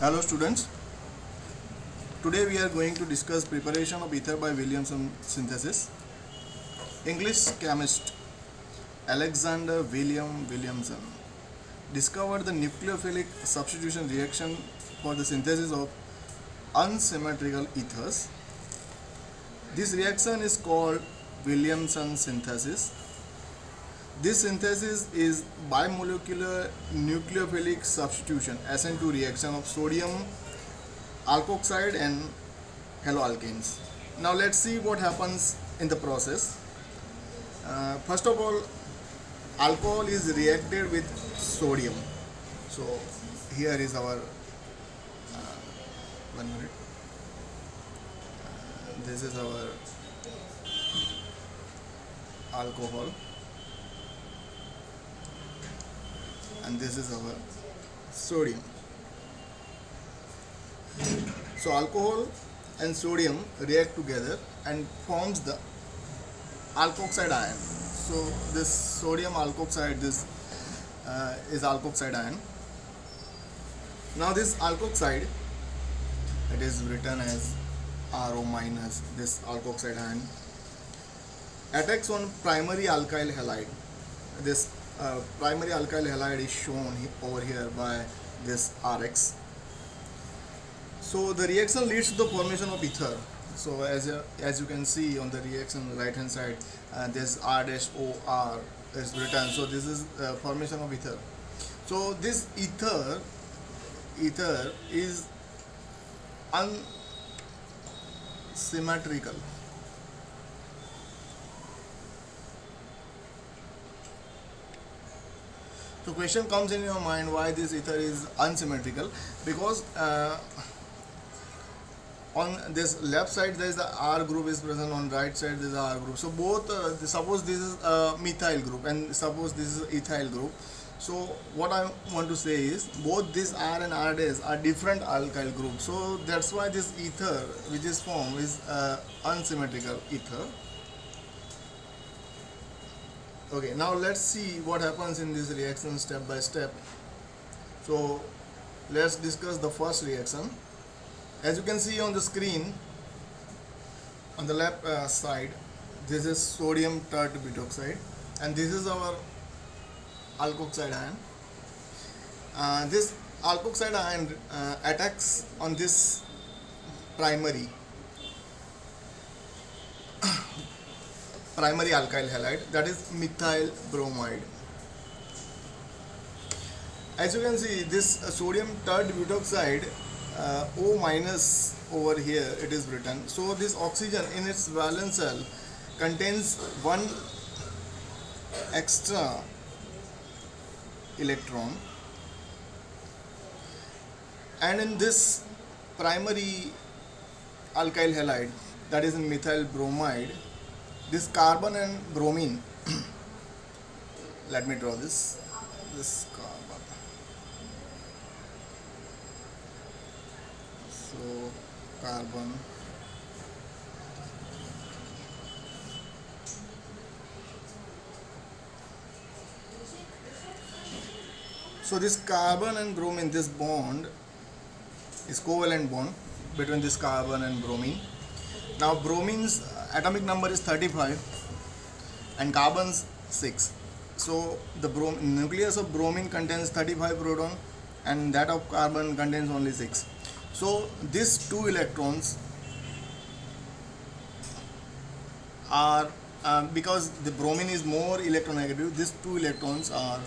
Hello students, today we are going to discuss preparation of ether by Williamson synthesis. English chemist Alexander William Williamson discovered the nucleophilic substitution reaction for the synthesis of unsymmetrical ethers. This reaction is called Williamson synthesis. This synthesis is bimolecular nucleophilic substitution (SN2) reaction of sodium alkoxide and haloalkanes. Now let's see what happens in the process. First of all, alcohol is reacted with sodium. So here is our 1 minute. This is our alcohol. And this is our sodium. So alcohol and sodium react together and forms the alkoxide ion. So this sodium alkoxide, this is alkoxide ion. Now this alkoxide, it is written as RO minus, this alkoxide ion, attacks on primary alkyl halide. This primary alkyl halide is shown over here by this RX. So the reaction leads to the formation of ether. So as you can see on the reaction on the right hand side, this R-OR is written. So this is formation of ether. So this ether is unsymmetrical. So question comes in your mind, why this ether is unsymmetrical? Because on this left side there is the R group is present, on right side there is the R group. So both suppose this is a methyl group and suppose this is ethyl group. So what I want to say is both this R and R dash are different alkyl groups. So that's why this ether which is formed is unsymmetrical ether. Okay, now let's see what happens in this reaction step by step. So let's discuss the first reaction. As you can see on the screen, on the left side, this is sodium tert butoxide and this is our alkoxide ion. This alkoxide ion attacks on this primary alkyl halide, that is methyl bromide. As you can see, this sodium tert butoxide, O minus over here it is written. So this oxygen in its valence shell contains one extra electron, and in this primary alkyl halide, that is in methyl bromide, this carbon and bromine let me draw this carbon. So carbon, so this carbon and bromine, this bond is covalent bond between this carbon and bromine. Now bromine's atomic number is 35 and carbon's 6. So the nucleus of bromine contains 35 proton and that of carbon contains only 6. So these two electrons are because the bromine is more electronegative, these two electrons are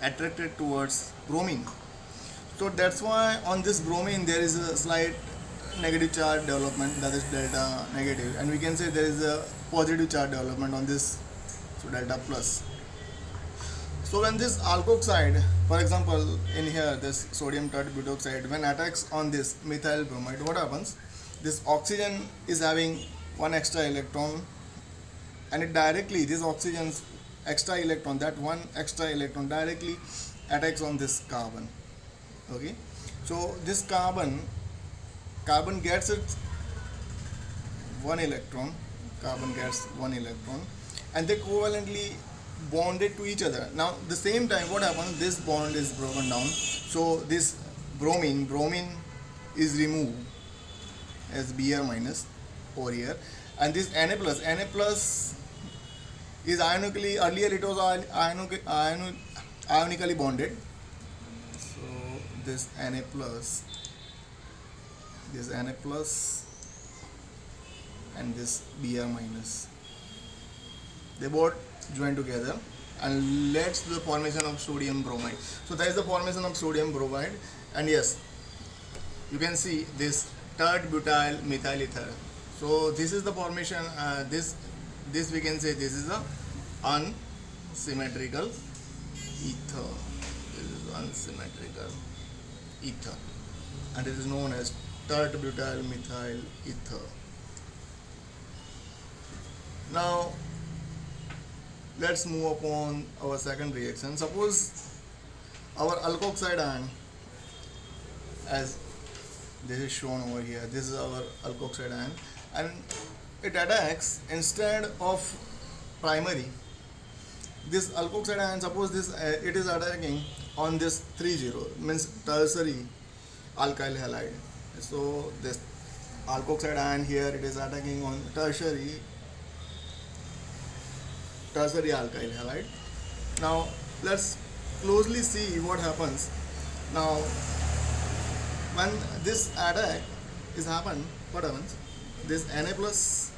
attracted towards bromine. So that's why on this bromine there is a slight negative charge development, that is delta negative, and we can say there is a positive charge development on this, so delta plus. So when this alkoxide, for example in here this sodium tert butoxide, when attacks on this methyl bromide, what happens? This oxygen is having one extra electron and it directly, this oxygen's extra electron, that one extra electron directly attacks on this carbon. Okay, so this carbon gets its one electron, and they covalently bonded to each other. Now the same time what happens, this bond is broken down, so this bromine is removed as Br minus over here, and this Na plus is ionically, earlier it was ionically bonded. So this Na plus, and this Br minus, they both join together and leads to the formation of sodium bromide. So that is the formation of sodium bromide, and yes, you can see this tert butyl methyl ether. So this is the formation. This we can say this is a unsymmetrical ether. This is unsymmetrical ether, and it is known as tert butyl methyl ether. Now let's move upon our second reaction. Suppose our alkoxide ion, as this is shown over here, this is our alkoxide ion, and it attacks, instead of primary, this alkoxide ion, suppose this it is attacking on this 30, means tertiary alkyl halide. So this alkoxide ion here, it is attacking on tertiary alkyl halide. Now let's closely see what happens. Now when this attack is happened, what happens? This Na plus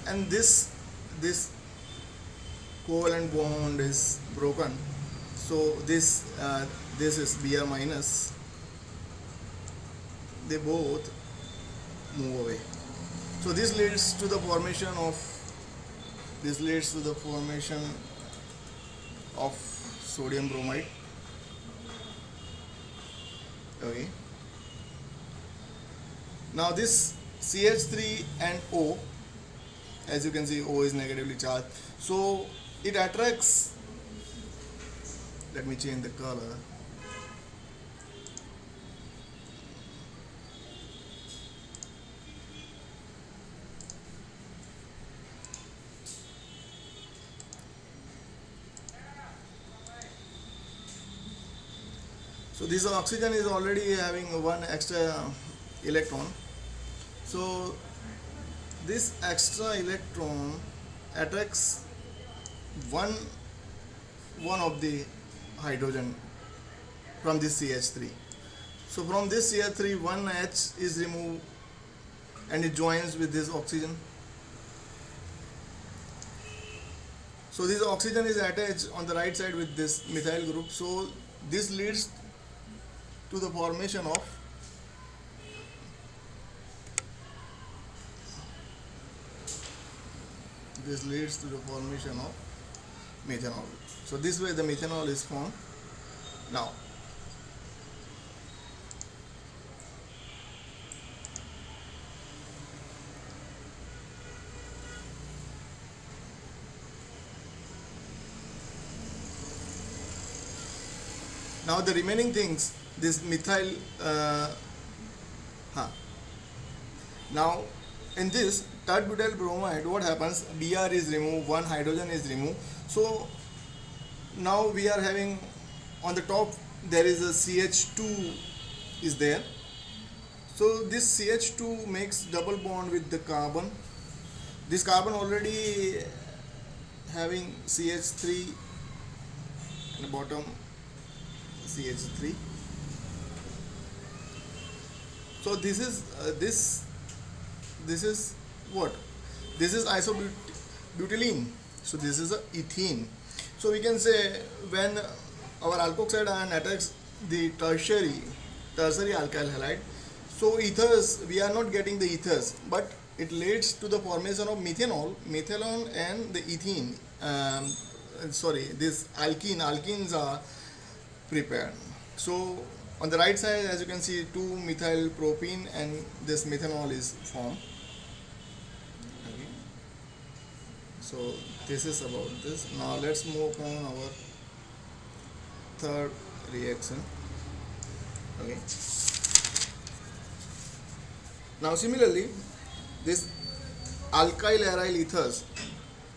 and this covalent bond is broken. So this is Br minus. They both move away. So this leads to the formation of sodium bromide. Okay. Now this CH3 and O, as you can see, O is negatively charged, so it attracts. Let me change the color. So this oxygen is already having one extra electron. So this extra electron attracts one of the hydrogen from this CH3. So from this CH3, one H is removed and it joins with this oxygen. So this oxygen is attached on the right side with this methyl group. So this leads to the formation of methanol. So this way the methanol is formed. Now the remaining things, this methyl now in this tert butyl bromide, what happens? Br is removed, one hydrogen is removed. So now we are having on the top, there is a CH2 is there. So this CH2 makes double bond with the carbon. This carbon already having CH3 and the bottom CH3. So this is what? This is isobutylene. So this is a ethene. So we can say when our alkoxide ion attacks the tertiary alkyl halide, so ethers, we are not getting the ethers, but it leads to the formation of methanol and the ethene. This alkenes are prepared. So on the right side, as you can see, 2-methyl propene and this methanol is formed. Okay. So this is about this. Now let's move on our third reaction. Okay. Now similarly, this alkyl aryl ethers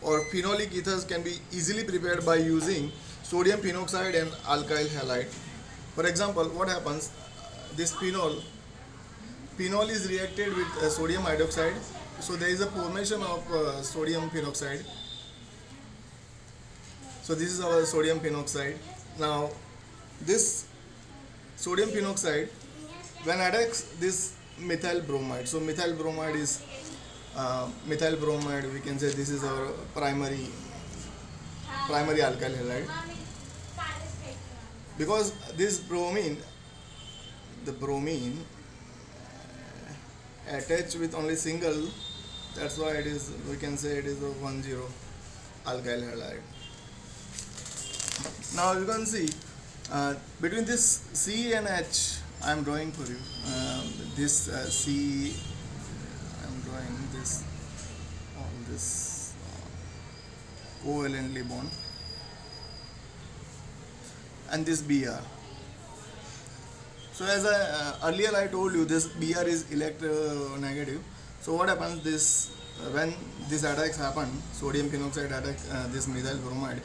or phenolic ethers can be easily prepared by using sodium phenoxide and alkyl halide. For example, what happens? This phenol is reacted with sodium hydroxide, so there is a formation of sodium phenoxide. So this is our sodium phenoxide. Now this sodium phenoxide, when added this methyl bromide, so methyl bromide is methyl bromide, we can say this is our primary alkyl halide, because this bromine, the bromine attached with only single, that's why it is, we can say it is a 1,0 alkyl halide. Now you can see between this C and H, I am drawing for you. This C, I am drawing this, all this covalently bond, and this Br. So as earlier I told you, this Br is electronegative. So what happens, this when this attacks happen, sodium phenoxide attacks this methyl bromide,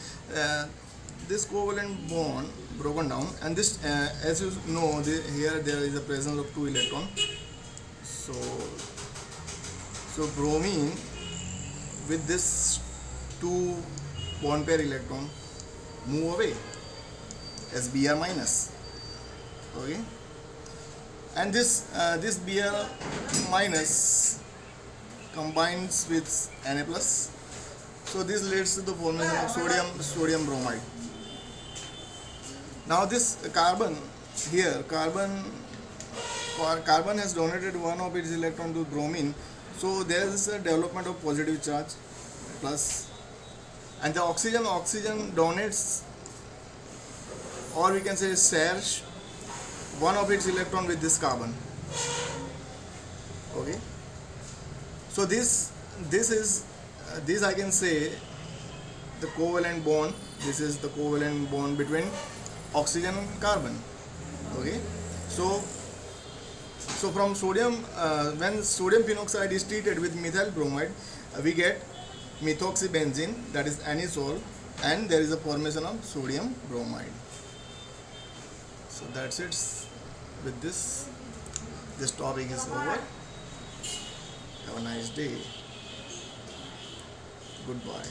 this covalent bond broken down, and this as you know, here there is a presence of 2 electrons. So bromine with this 2 bond pair electron move away as Br minus. Okay, and this Br minus combines with Na plus, so this leads to the formation of sodium bromide. Now this carbon here, carbon has donated one of its electron to bromine, so there is a development of positive charge plus, and the oxygen donates, or we can say shares one of its electron with this carbon. Okay, so this I can say the covalent bond. This is the covalent bond between oxygen and carbon. Okay, so from sodium, when sodium phenoxide is treated with methyl bromide, we get methoxybenzene, that is anisole, and there is a formation of sodium bromide. So that's it. With this topic is over. Have a nice day. Goodbye.